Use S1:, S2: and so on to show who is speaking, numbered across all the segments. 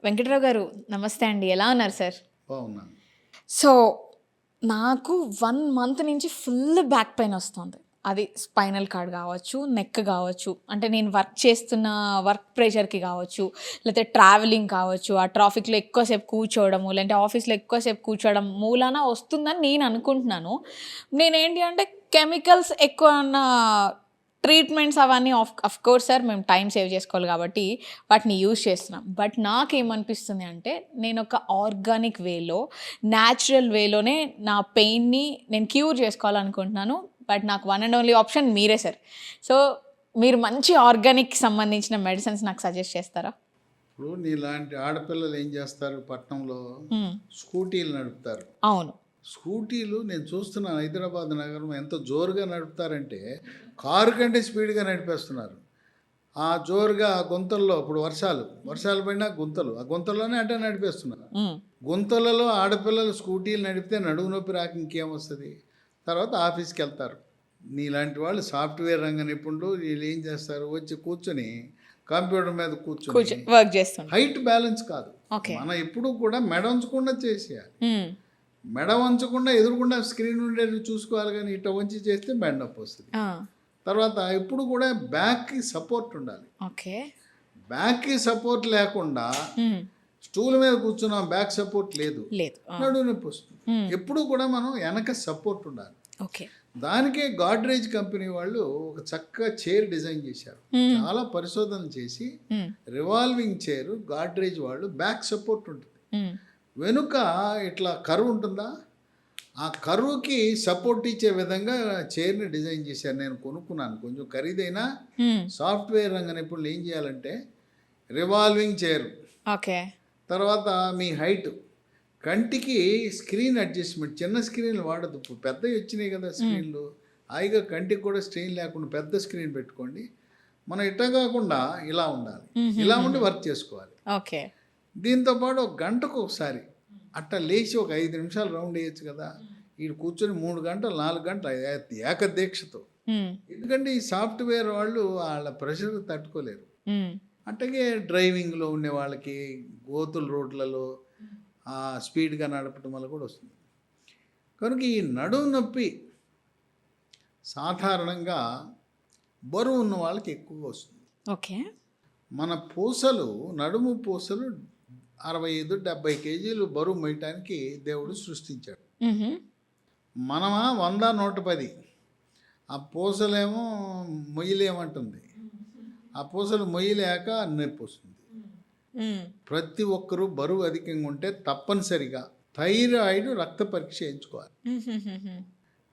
S1: వెంకట్రావు గారు నమస్తే అండి. ఎలా ఉన్నారు సార్?
S2: బాగున్నాను.
S1: సో, నాకు 1 మంత్ నుంచి ఫుల్ బ్యాక్ పెయిన్ ఒస్తుంది. అది స్పైనల్ కార్డ్ గావచ్చు, నెక్ గావచ్చు, అంటే నేను వర్క్ చేస్తున్న వర్క్ ప్రెషర్‌కి గావచ్చు, లేతే ట్రావెలింగ్ కావచ్చు, ఆ ట్రాఫిక్‌లో ఎక్కువసేపు కూర్చోవడము, లేదంటే ఆఫీస్‌లో ఎక్కువసేపు కూర్చోవడం మూలాన వస్తుందని నేను అనుకుంటున్నాను. నేనేంటి అంటే కెమికల్స్ ఎక్కువ ఉన్న ట్రీట్మెంట్స్ అవన్నీ అఫ్‌కోర్స్ సార్ మేము టైమ్ సేవ్ చేసుకోవాలి కాబట్టి వాటిని యూజ్ చేస్తున్నాం. బట్ నాకేమనిపిస్తుంది అంటే నేనొక ఆర్గానిక్ వేలో, న్యాచురల్ వేలోనే నా పెయిన్‌ని నేను క్యూర్ చేసుకోవాలనుకుంటున్నాను. బట్ నాకు వన్ అండ్ ఓన్లీ ఆప్షన్ మీరే సార్. సో, మీరు మంచి ఆర్గానిక్‌కి సంబంధించిన మెడిసిన్స్ నాకు సజెస్ట్ చేస్తారా?
S2: ఇప్పుడు నీలాంటి ఆడపిల్లలు ఏం చేస్తారు పట్టణంలో?
S1: హ్మ్.
S2: స్కూటీలు నడుపుతారు.
S1: అవును.
S2: స్కూటీలు నేను చూస్తున్నాను హైదరాబాద్ నగరం ఎంత జోరుగా నడుపుతారంటే కారు కంటే స్పీడ్గా నడిపేస్తున్నారు. ఆ జోరుగా ఆ గుంతల్లో ఇప్పుడు వర్షాలు పడినా గుంతలు, ఆ గుంతల్లోనే అంటే నడిపేస్తున్నారు.
S1: హ్మ్.
S2: గుంతలలో ఆడపిల్లలు స్కూటీలు నడిపితే నడుము నొప్పి రాక ఇంకేమొస్తుంది? తర్వాత ఆఫీస్కి వెళ్తారు. నీలాంటి వాళ్ళు సాఫ్ట్వేర్ రంగ నిపుణులు వీళ్ళు ఏం చేస్తారు? వచ్చి కూర్చొని కంప్యూటర్ మీద కూర్చొని
S1: వర్క్ చేస్తుంటా.
S2: హైట్ బ్యాలెన్స్ కాదు.
S1: ఓకే.
S2: మనం ఎప్పుడు కూడా మెడ ఉంచకుండా చేసేయాలి.
S1: హ్మ్.
S2: మెడ వంచకుండా ఎదురుకుండా స్క్రీన్ ఉండేది చూసుకోవాలి, కానీ ఇట్లా వంచి చేస్తే మెడ నొప్పి వస్తుంది.
S1: ఆ!
S2: తర్వాత ఎప్పుడు కూడా బ్యాక్కి సపోర్ట్ ఉండాలి.
S1: ఓకే.
S2: బ్యాక్కి సపోర్ట్ లేకుండా
S1: హ్మ్.
S2: స్టూల్ మీద కూర్చున్నాం, బ్యాక్ సపోర్ట్ లేదు,
S1: లేదు. ఆ!
S2: నడుము నొప్పి వస్తుంది.
S1: హ్మ్.
S2: ఎప్పుడు కూడా మనం వెనక సపోర్ట్ ఉండాలి.
S1: ఓకే.
S2: దానికే గాడ్రేజ్ కంపెనీ వాళ్ళు ఒక చక్కగా చైర్ డిజైన్ చేశారు.
S1: హ్మ్.
S2: చాలా పరిశోధనలు చేసి
S1: హ్మ్.
S2: రివాల్వింగ్ చైర్ గాడ్రేజ్ వాళ్ళు బ్యాక్ సపోర్ట్ ఉంటుంది.
S1: హ్మ్.
S2: వెనుక ఇట్లా కర్వ్ ఉంటుందా, ఆ కర్వ్కి సపోర్ట్ ఇచ్చే విధంగా చైర్ని డిజైన్ చేశారు. నేను కొనుక్కున్నాను. కొంచెం ఖరీదైన
S1: హ్మ్.
S2: సాఫ్ట్వేర్ రంగ నిపుణులు ఏం చేయాలంటే రివాల్వింగ్ చైర్,
S1: ఓకే.
S2: తర్వాత మీ హైట్, కంటికి స్క్రీన్ అడ్జస్ట్మెంట్, చిన్న స్క్రీన్లు వాడద్దు. ఇప్పుడు పెద్దవి వచ్చినాయి కదా స్క్రీన్లు. హాయిగా కంటికి కూడా స్ట్రెయిన్ లేకుండా పెద్ద స్క్రీన్ పెట్టుకోండి. మనం ఇట్లా కాకుండా ఇలా ఉండాలి. ఇలా ఉండి వర్క్ చేసుకోవాలి.
S1: ఓకే.
S2: దీంతోపాటు ఒక గంటకు ఒకసారి అట్లా లేచి ఒక 5 నిమిషాలు రౌండ్ వేయచ్చు కదా. వీడు కూర్చొని 3 గంటలు 4 గంటలు ఏకదీక్షతో.
S1: హ్మ్.
S2: ఎందుకంటే ఈ సాఫ్ట్వేర్ వాళ్ళు వాళ్ళ ప్రెషర్ తట్టుకోలేరు.
S1: హ్మ్.
S2: అట్లాగే డ్రైవింగ్లో ఉండే వాళ్ళకి గోతుల రోడ్లలో స్పీడ్గా నడపడం వల్ల కూడా వస్తుంది. కనుక ఈ నడుము నొప్పి సాధారణంగా బరువు ఉన్న వాళ్ళకి ఎక్కువగా వస్తుంది.
S1: ఓకే.
S2: మన పూసలు, నడుము పూసలు 65-70 కేజీలు బరువు మోయటానికి దేవుడు సృష్టించాడు.
S1: హుహు.
S2: మనమా 100-110. ఆ పూసలేమో మొయ్యలేమంటుంది. ఆ పూసలు మొయ్యలేక నొప్పి వస్తుంది.
S1: హ్మ్.
S2: ప్రతి ఒక్కరూ బరువు అధికంగా ఉంటే తప్పనిసరిగా థైరాయిడ్ రక్త పరీక్ష చేయించుకోవాలి.
S1: హుహుహుహు.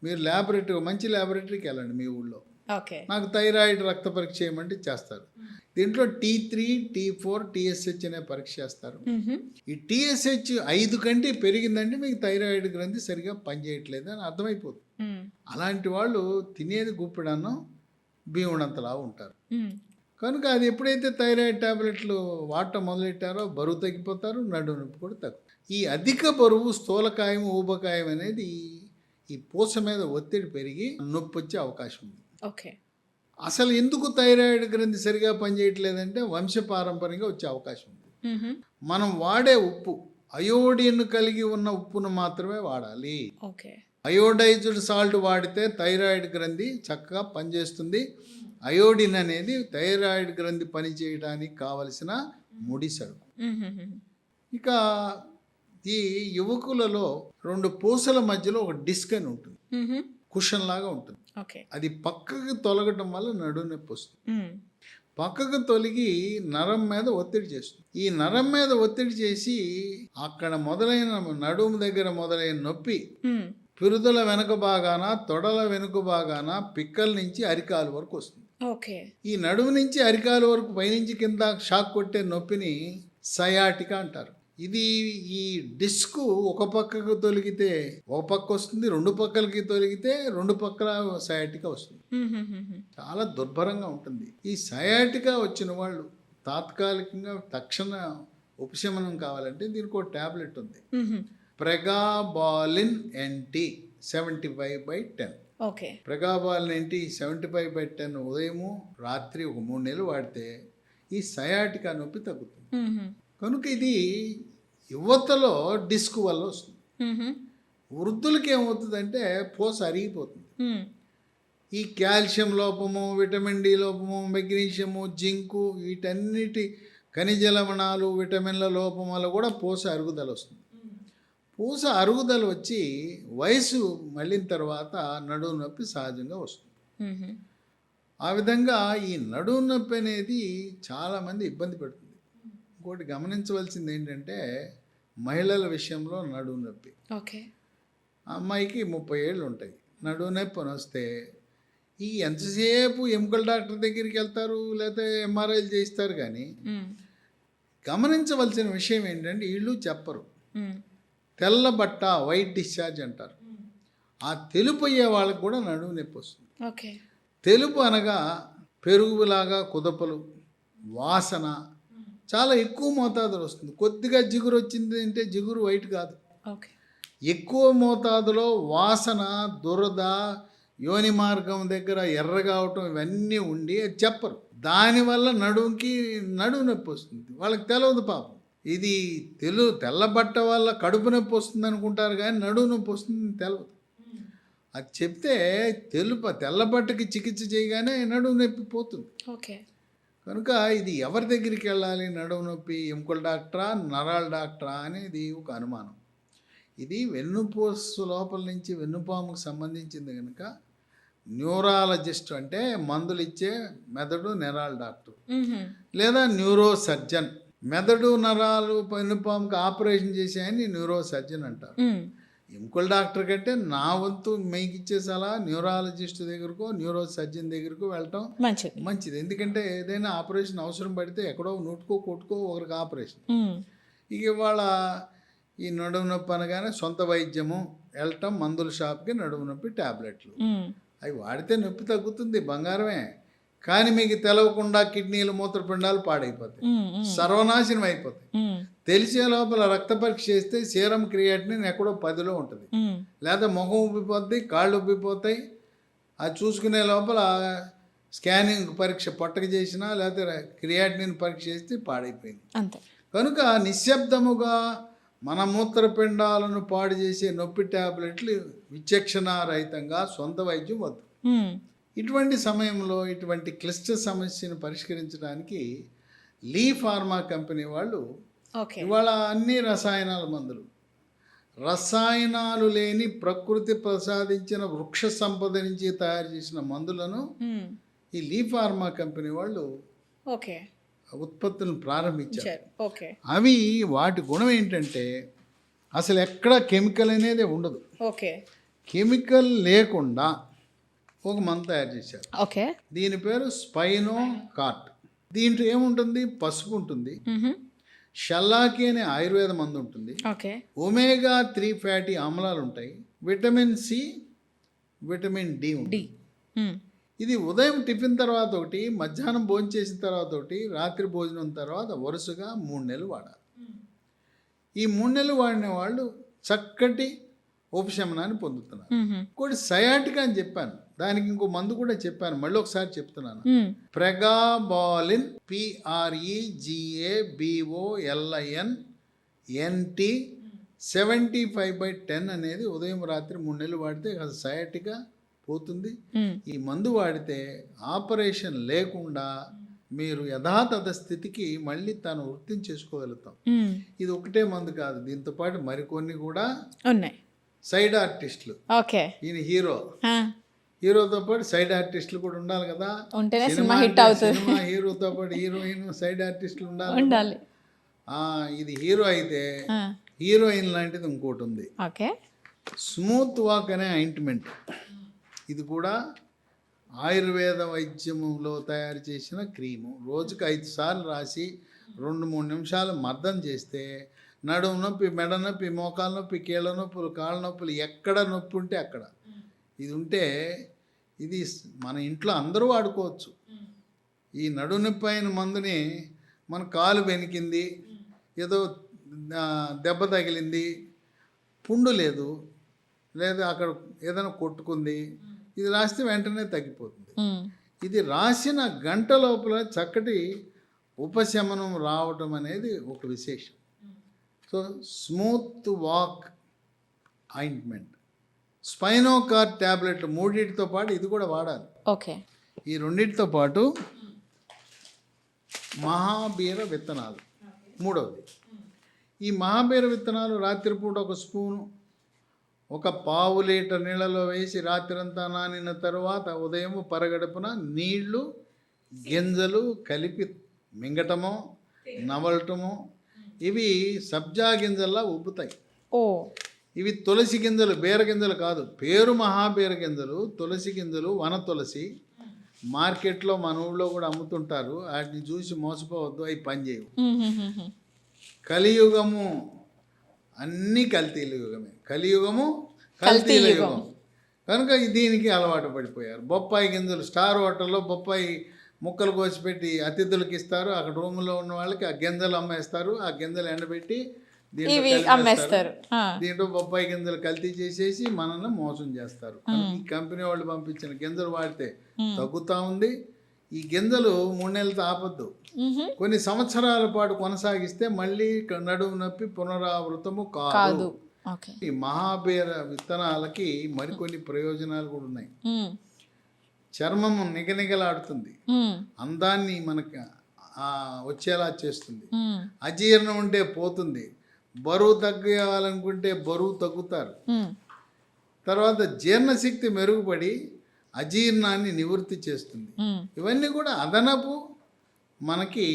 S2: మీరు మంచి ల్యాబొరేటరీకి వెళ్ళండి మీ ఊళ్ళో.
S1: ఓకే.
S2: నాకు థైరాయిడ్ రక్త పరీక్ష చేయమంటే చేస్తారు. దీంట్లో T3, T4, TSH అనే పరీక్ష చేస్తారు.
S1: హుహు.
S2: ఈ TSH 5 కంటే పెరిగిందంటే మీకు థైరాయిడ్ గ్రంథి సరిగా పనిచేయట్లేదు అని అర్థమైపోతుంది.
S1: హ్మ్.
S2: అలాంటి వాళ్ళు తినేది గుప్పెడన్నం భీముడంతలా ఉంటారు.
S1: హ్మ్.
S2: కనుక అది ఎప్పుడైతే థైరాయిడ్ టాబ్లెట్లు వాడటం మొదలెట్టారో బరువు తగ్గిపోతారు, నడుము నొప్పి కూడా తగ్గుతుంది. ఈ అధిక బరువు, స్థూలకాయం, ఊబకాయం అనేది ఈ పూస మీద ఒత్తిడి పెరిగి నొప్పి వచ్చే అవకాశం ఉంది.
S1: ఓకే.
S2: అసలు ఎందుకు థైరాయిడ్ గ్రంథి సరిగా పనిచేయట్లేదంటే వంశపారంపర్యంగా వచ్చే అవకాశం ఉంది.
S1: హుహు.
S2: మనం వాడే ఉప్పు అయోడిన్ కలిగి ఉన్న ఉప్పును మాత్రమే వాడాలి.
S1: ఓకే.
S2: అయోడైజ్డ్ సాల్ట్ వాడితే థైరాయిడ్ గ్రంథి చక్కగా పనిచేస్తుంది. అయోడిన్ అనేది థైరాయిడ్ గ్రంథి పనిచేయడానికి కావలసిన ముడి సరుకు.
S1: హుహుహు.
S2: ఇక ఈ యువకులలో 2 పూసల మధ్యలో ఒక డిస్క్ అని ఉంటుంది,
S1: హుహు.
S2: కుషన్ లాగా ఉంటుంది.
S1: ఓకే.
S2: అది పక్కకు తొలగటం వల్ల నడుము నొప్పి వస్తుంది.
S1: హ్మ్.
S2: పక్కకు తొలగి నరం మీద ఒత్తిడి చేస్తుంది. ఈ నరం మీద ఒత్తిడి చేసి అక్కడ మొదలైన నడుము దగ్గర మొదలైన నొప్పి
S1: హ్మ్.
S2: పిరుదల వెనుక భాగాన, తొడల వెనుక భాగాన, పిక్కల నుంచి అరికాలు వరకు వస్తుంది.
S1: ఓకే.
S2: ఈ నడుము నుంచి అరికాలు వరకు పైనుంచి కింద షాక్ కొట్టే నొప్పిని సయాటికా అంటారు. ఇది ఈ డిస్క్ ఒక పక్కకు తొలగితే ఒక పక్క వస్తుంది, 2 పక్కలకి తొలగితే 2 పక్కల సయాటికా వస్తుంది.
S1: హుహుహుహు.
S2: చాలా దుర్భరంగా ఉంటుంది. ఈ సయాటికా వచ్చిన వాళ్ళు తాత్కాలికంగా తక్షణ ఉపశమనం కావాలంటే దీనికి ఒక ట్యాబ్లెట్ ఉంది,
S1: హుహు.
S2: ప్రెగాబాలిన్ NT 75/10.
S1: ఓకే.
S2: ప్రెగాబాలిన్ NT 75/10 ఉదయము రాత్రి ఒక 3 నెలలు వాడితే ఈ సయాటికా నొప్పి తగ్గుతుంది.
S1: హుహు.
S2: కనుక ఇది యువతలో డిస్క్ వల్ల వస్తుంది. వృద్ధులకి ఏమవుతుందంటే పూస అరిగిపోతుంది. ఈ కాల్షియం లోపము, విటమిన్ డి లోపము, మెగ్నీషియము, జింకు, వీటన్నిటి ఖనిజ లవణాలు, విటమిన్ల లోపం వల్ల కూడా పూస అరుగుదల వస్తుంది. పూస అరుగుదల వచ్చి వయసు మళ్ళిన తర్వాత నడుము నొప్పి సహజంగా వస్తుంది. ఆ విధంగా ఈ నడుము నొప్పి అనేది చాలామంది ఇబ్బంది పెడుతుంది. ఇంకోటి గమనించవలసింది ఏంటంటే మహిళల విషయంలో నడుము నొప్పి.
S1: ఓకే.
S2: అమ్మాయికి 30 ఏళ్ళు ఉంటాయి, నడుము నొప్పి అని వస్తే ఈ ఎంతసేపు ఎముకల డాక్టర్ దగ్గరికి వెళ్తారు, లేకపోతే ఎంఆర్ఐలు చేయిస్తారు. కానీ గమనించవలసిన విషయం ఏంటంటే వీళ్ళు చెప్పరు. తెల్ల బట్ట, వైట్ డిశ్చార్జ్ అంటారు. ఆ తెలుపు అయ్యే వాళ్ళకి కూడా నడుము నొప్పి వస్తుంది.
S1: ఓకే.
S2: తెలుపు అనగా పెరుగులాగా కుదపలు, వాసన చాలా ఎక్కువ మోతాదులో వస్తుంది. కొద్దిగా జిగురు వచ్చింది అంటే జిగురు వైట్ కాదు,
S1: ఓకే.
S2: ఎక్కువ మోతాదులో వాసన, దురద, యోని మార్గం దగ్గర ఎర్రగా అవటం ఇవన్నీ ఉండి అది చెప్పరు. దానివల్ల నడుము నొప్పి వస్తుంది. వాళ్ళకి తెలియదు పాపం. ఇది తెల్లబట్ట వల్ల కడుపు నొప్పి వస్తుంది అనుకుంటారు, కానీ నడుము నొప్పి వస్తుంది తెలియదు. అది చెప్తే తెల్లబట్టకి చికిత్స చేయగానే నడుము నొప్పి పోతుంది.
S1: ఓకే.
S2: కనుక ఇది ఎవరి దగ్గరికి వెళ్ళాలి? నడుము నొప్పి ఎముకల డాక్టరా, నరాల డాక్టరా అనేది ఒక అనుమానం. ఇది వెన్నుపూస లోపల నుంచి వెన్నుపాముకు సంబంధించింది కనుక న్యూరాలజిస్ట్ అంటే మందులు ఇచ్చే మెదడు నరాల డాక్టర్, లేదా న్యూరో సర్జన్. మెదడు నరాలు వెన్నుపాముకి ఆపరేషన్ చేసేయని న్యూరో సర్జన్ అంటారు. ఎముకల డాక్టర్ కంటే నా వంతు మీకు ఇచ్చే సలహా న్యూరాలజిస్ట్ దగ్గరకో, న్యూరో సర్జన్ దగ్గరకు వెళ్ళటం మంచిది. ఎందుకంటే ఏదైనా ఆపరేషన్ అవసరం పడితే ఎక్కడో నూటుకో కొట్టుకో ఒకరికి ఆపరేషన్. ఇక ఇవాళ ఈ నడుము నొప్పి అనగానే సొంత వైద్యము, వెళ్ళటం మందుల షాప్కి నడుము నొప్పి ట్యాబ్లెట్లు, అవి వాడితే నొప్పి తగ్గుతుంది, బంగారమే. కానీ మీకు తెలవకుండా కిడ్నీలు, మూత్రపిండాలు పాడైపోతాయి, సర్వనాశనం అయిపోతాయి. తెలిసే లోపల రక్త పరీక్ష చేస్తే సీరం క్రియాటినిన్ ఎక్కడో 10లో ఉంటుంది, లేదా ముఖం ఉబ్బిపోద్ది, కాళ్ళు ఉబ్బిపోతాయి. అది చూసుకునే లోపల స్కానింగ్ పరీక్ష పొట్టకి చేసినా లేకపోతే క్రియాటినిన్ పరీక్ష చేస్తే పాడైపోయింది. కనుక నిశ్శబ్దముగా మన మూత్రపిండాలను పాడు చేసే నొప్పి ట్యాబ్లెట్లు విచక్షణారహితంగా సొంత వైద్యం వద్దు. ఇటువంటి సమయంలో ఇటువంటి క్లిష్ట సమస్యను పరిష్కరించడానికి లీ ఫార్మా కంపెనీ వాళ్ళు ఇవాళ అన్ని రసాయనాల మందులు, రసాయనాలు లేని ప్రకృతి ప్రసాదించిన వృక్ష సంపద నుంచి తయారు చేసిన మందులను ఈ లీ ఫార్మా కంపెనీ వాళ్ళు ఉత్పత్తులను ప్రారంభించారు. అవి వాటి గుణం ఏంటంటే అసలు ఎక్కడ కెమికల్ అనేది ఉండదు. కెమికల్ లేకుండా ఒక మందు తయారు చేశారు. దీని పేరు స్పైనో కార్ట్. దీంట్లో ఏముంటుంది? పసుపు ఉంటుంది, షల్లాకి అనే ఆయుర్వేద మందు ఉంటుంది, ఒమేగా 3 ఫ్యాటీ ఆమ్లాలు ఉంటాయి, విటమిన్ సి, విటమిన్ డి ఉంటుంది. ఇది ఉదయం టిఫిన్ తర్వాత ఒకటి, మధ్యాహ్నం భోజనం చేసిన తర్వాత ఒకటి, రాత్రి భోజనం తర్వాత వరుసగా 3 నెలలు వాడాలి. ఈ 3 నెలలు వాడిన వాళ్ళు చక్కటి ఉపశమనాన్ని పొందుతున్నారు. ఇంకోటి సయాటికా అని చెప్పాను, దానికి ఇంకో మందు కూడా చెప్పాను, మళ్ళీ ఒకసారి చెప్తున్నాను. ప్రెగాబాలిన్, PREGABOLIN NT 75/10 అనేది ఉదయం రాత్రి 3 నెలలు వాడితే సయాటికా పోతుంది. ఈ మందు వాడితే ఆపరేషన్ లేకుండా మీరు యథాతథ స్థితికి మళ్ళీ తను వృత్తిని చేసుకోగలుగుతాం. ఇది ఒకటే మందు కాదు, దీంతో పాటు మరికొన్ని కూడా ఉన్నాయి. సైడ్ ఆర్టిస్టులు, ఈయన హీరోతో పాటు సైడ్ ఆర్టిస్టులు కూడా ఉండాలి కదా. సినిమా హీరోతో పాటు హీరోయిన్, సైడ్ ఆర్టిస్టులు ఉండాలి. ఇది హీరో అయితే హీరోయిన్ లాంటిది ఇంకోటి ఉంది, స్మూత్ వాక్ అనే ఆయింట్మెంట్. ఇది కూడా ఆయుర్వేద వైద్యములో తయారు చేసిన క్రీము. రోజుకి 5 సార్లు రాసి 2-3 నిమిషాలు మర్దం చేస్తే నడుము నొప్పి, మెడ నొప్పి, మోకాల నొప్పి, కీళ్ళ నొప్పులు, కాళ్ళ నొప్పులు, ఎక్కడ నొప్పి ఉంటే అక్కడ ఇది ఉంటే ఇది మన ఇంట్లో అందరూ వాడుకోవచ్చు. ఈ నడుము నొప్పి అయిన మందుని మన కాలు బెనికింది, ఏదో దెబ్బ తగిలింది, పుండు లేదు, లేదా అక్కడ ఏదైనా కొట్టుకుంది, ఇది రాస్తే వెంటనే తగ్గిపోతుంది. ఇది రాసిన గంట లోపల చక్కటి ఉపశమనం రావటం అనేది ఒక విశేషం. So Smooth Walk ointment, Spinocard tablet మూడింటితో పాటు ఇది కూడా వాడాలి.
S1: ఓకే.
S2: ఈ రెండింటితో పాటు మహాబీర విత్తనాలు మూడవది. ఈ మహాబీర విత్తనాలు రాత్రిపూట ఒక స్పూను, ఒక పావు లీటర్ నీళ్ళలో వేసి రాత్రంతా నానిన తర్వాత ఉదయం పరగడుపున నీళ్లు గింజలు కలిపి మింగటమో నవలటమో, ఇవి సబ్జా గింజల్లా ఉబ్బుతాయి.
S1: ఓ,
S2: ఇవి తులసి గింజలు, బీర గింజలు కాదు. పేరు మహాబీర గింజలు, తులసి గింజలు, వన తులసి. మార్కెట్లో మన ఊళ్ళో కూడా అమ్ముతుంటారు. వాటిని చూసి మోసపోవద్దు, అవి పనిచేయవు. కలియుగము అన్నీ కల్తీల యుగమే. కలియుగము కల్తీల యుగం కనుక దీనికి అలవాటు పడిపోయారు. బొప్పాయి గింజలు, స్టార్ హోటల్లో బొప్పాయి ముక్కలు కోసిపెట్టి అతిథులకు ఇస్తారు. అక్కడ రూములో ఉన్న వాళ్ళకి ఆ గింజలు అమ్మేస్తారు. ఆ గింజలు ఎండబెట్టి
S1: అమ్మేస్తారు.
S2: దీంట్లో బొప్పాయి గింజలు కల్తీ చేసేసి మనల్ని మోసం చేస్తారు. ఈ కంపెనీ వాళ్ళు పంపించిన గింజలు వాడితే తగ్గుతా ఉంది. ఈ గింజలు 3 నెలలతో ఆపద్దు, కొన్ని సంవత్సరాల పాటు కొనసాగిస్తే మళ్ళీ నడుము నొప్పి పునరావృతము కాదు. ఈ మహాబీర విత్తనాలకి మరికొన్ని ప్రయోజనాలు కూడా ఉన్నాయి. చర్మము నిగనిగలాడుతుంది, అందాన్ని మనకి వచ్చేలా చేస్తుంది, అజీర్ణం ఉంటే పోతుంది, బరువు తగ్గాలనుకుంటే బరువు తగ్గుతారు. తర్వాత జీర్ణశక్తి మెరుగుపడి అజీర్ణాన్ని నివృత్తి చేస్తుంది. ఇవన్నీ కూడా అదనపు మనకి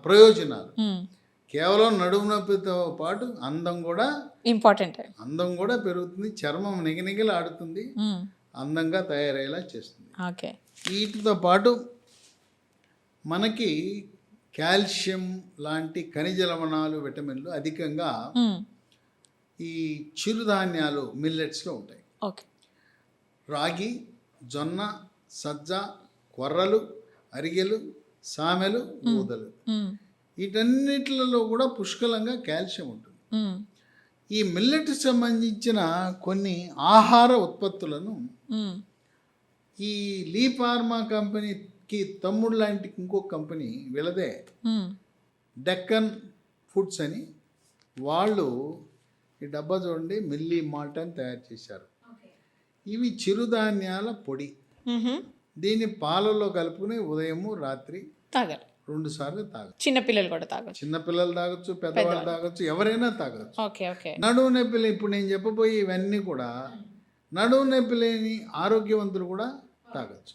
S2: ప్రయోజనాలు. కేవలం నడుము నొప్పితో పాటు అందం కూడా
S1: ఇంపార్టెంట్.
S2: అందం కూడా పెరుగుతుంది, చర్మం నిగనిగలాడుతుంది, అందంగా తయారయ్యేలా చేస్తుంది. వీటితో పాటు మనకి కాల్షియం లాంటి ఖనిజ లవణాలు, విటమిన్లు అధికంగా ఈ చిరుధాన్యాలు మిల్లెట్స్లో ఉంటాయి. రాగి, జొన్న, సజ్జ, కొర్రలు, అరిగెలు, సామెలు, ఊదలు, వీటన్నిటిలో కూడా పుష్కలంగా కాల్షియం ఉంటుంది. ఈ మిల్లెట్కి సంబంధించిన కొన్ని ఆహార ఉత్పత్తులను ఈ లీ ఫార్మా కంపెనీకి తమ్ముడు లాంటి ఇంకొక కంపెనీ వీళ్ళదే, డెక్కన్ ఫుడ్స్ అని, వాళ్ళు ఈ డబ్బా చూడండి మిల్లీ మాల్ట్ అని తయారు చేశారు. ఇవి చిరుధాన్యాల పొడి. దీన్ని పాలలో కలుపుకుని ఉదయము రాత్రి
S1: తాగాలి,
S2: 2 సార్లు తాగచ్చు.
S1: చిన్నపిల్లలు కూడా తాగచ్చు,
S2: చిన్నపిల్లలు తాగొచ్చు, పెద్దవాళ్ళు తాగొచ్చు, ఎవరైనా తాగొచ్చు. నడువు నొప్పి, ఇప్పుడు నేను చెప్పబోయే ఇవన్నీ కూడా నడువు నొప్పి లేని ఆరోగ్యవంతులు కూడా తాగొచ్చు.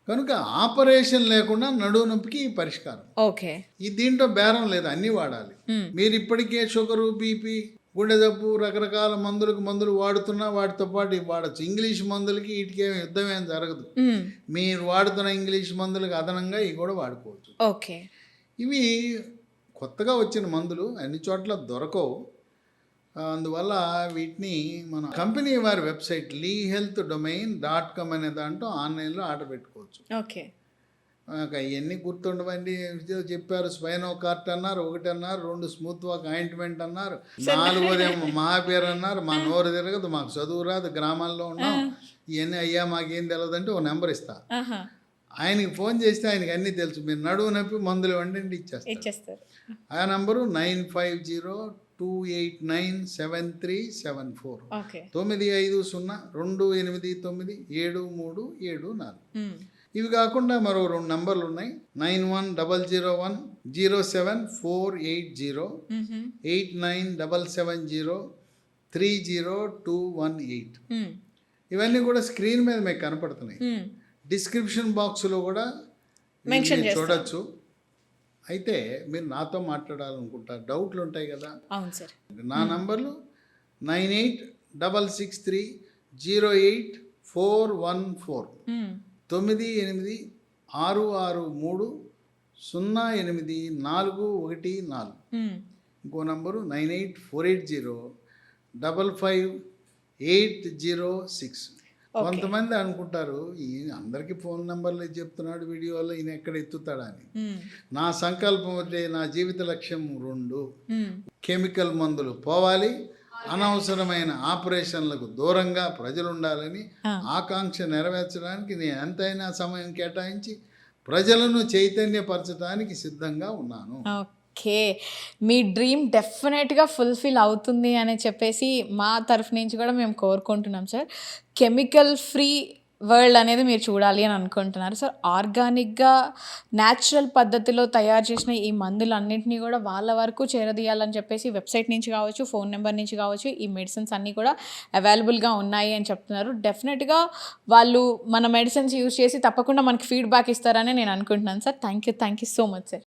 S2: కనుక ఆపరేషన్ లేకుండా నడువు నొప్పికి పరిష్కారం. ఈ దీంట్లో బేరం లేదు, అన్నీ వాడాలి. మీరు ఇప్పటికే షుగరు, బీపీ, గుండె జబ్బు, రకరకాల మందులు వాడుతున్నా వాటితో పాటు ఇవి వాడచ్చు. ఇంగ్లీష్ మందులకి వీటికి యుద్ధం ఏం జరగదు. మీరు వాడుతున్న ఇంగ్లీష్ మందులకు అదనంగా ఇవి కూడా వాడుకోవచ్చు. ఇవి కొత్తగా వచ్చిన మందులు, అన్ని చోట్ల దొరకవు. అందువల్ల వీటిని మన కంపెనీ వారి వెబ్సైట్ lehealthdomain.com అనే దాంట్లో ఆన్లైన్లో ఆర్డర్ పెట్టుకోవచ్చు. ఇవన్నీ గుర్తుండవండి. చెప్పారు స్పైనోకార్డ్ అన్నారు, 1 అన్నారు, 2 స్మూత్ వాక్ ఆయింట్మెంట్ అన్నారు, 4 మహాబీర్ అన్నారు. మా నోరు తిరగదు, మాకు చదువు రాదు, గ్రామాల్లో ఉన్నాం, ఇవన్నీ అయ్యా మాకేం తెలియదు అంటే ఒక నెంబర్ ఇస్తా, ఆయనకి ఫోన్ చేస్తే ఆయనకి అన్నీ తెలుసు. మీరు నడువు నొప్పి మందులు ఇవ్వండి ఇచ్చేస్తారు. ఆ నంబరు 9502897374 9502897374. ఇవి కాకుండా మరో 2 నంబర్లు ఉన్నాయి. 9100107480, 8977030218. ఇవన్నీ కూడా స్క్రీన్ మీద మీకు కనపడుతున్నాయి. డిస్క్రిప్షన్ బాక్స్లో కూడా చూడొచ్చు. అయితే మీరు నాతో మాట్లాడాలనుకుంటారు, డౌట్లు ఉంటాయి కదా. నా నంబర్లు 9866308414, 9866300814. ఇంకో నంబరు 9848055806. కొంతమంది అనుకుంటారు ఈ అందరికీ ఫోన్ నెంబర్లు చెప్తున్నాడు వీడియోలో, ఈయన ఎక్కడ ఎత్తుతాడా అని. నా సంకల్పం అంటే, నా జీవిత లక్ష్యం 2: కెమికల్ మందులు పోవాలి, అనవసరమైన ఆపరేషన్లకు దూరంగా ప్రజలు ఉండాలని ఆకాంక్ష నెరవేర్చడానికి నేను ఎంతైనా సమయం కేటాయించి ప్రజలను చైతన్యపరచడానికి సిద్ధంగా ఉన్నాను.
S1: ఓకే. మీ డ్రీమ్ డెఫినెట్‌గా ఫుల్‌ఫిల్ అవుతుంది అని చెప్పేసి మా తరఫు నుంచి కూడా మేము కోరుకుంటున్నాం సార్. కెమికల్ ఫ్రీ వరల్డ్ అనేది మీరు చూడాలి అని అనుకుంటున్నారు. సో, ఆర్గానిక్‌గా న్యాచురల్ పద్ధతిలో తయారు చేసిన ఈ మందులన్నింటినీ కూడా వాళ్ళ వరకు చేరదీయాలని చెప్పేసి వెబ్‌సైట్ నుంచి కావచ్చు, ఫోన్ నెంబర్ నుంచి కావచ్చు, ఈ మెడిసిన్స్ అన్నీ కూడా అవైలబుల్‌గా ఉన్నాయి అని చెప్తున్నారు. డెఫినెట్‌గా వాళ్ళు మన మెడిసిన్స్ యూజ్ చేసి తప్పకుండా మనకి ఫీడ్‌బ్యాక్ ఇస్తారని నేను అనుకుంటున్నాను sir. Thank you so much sir.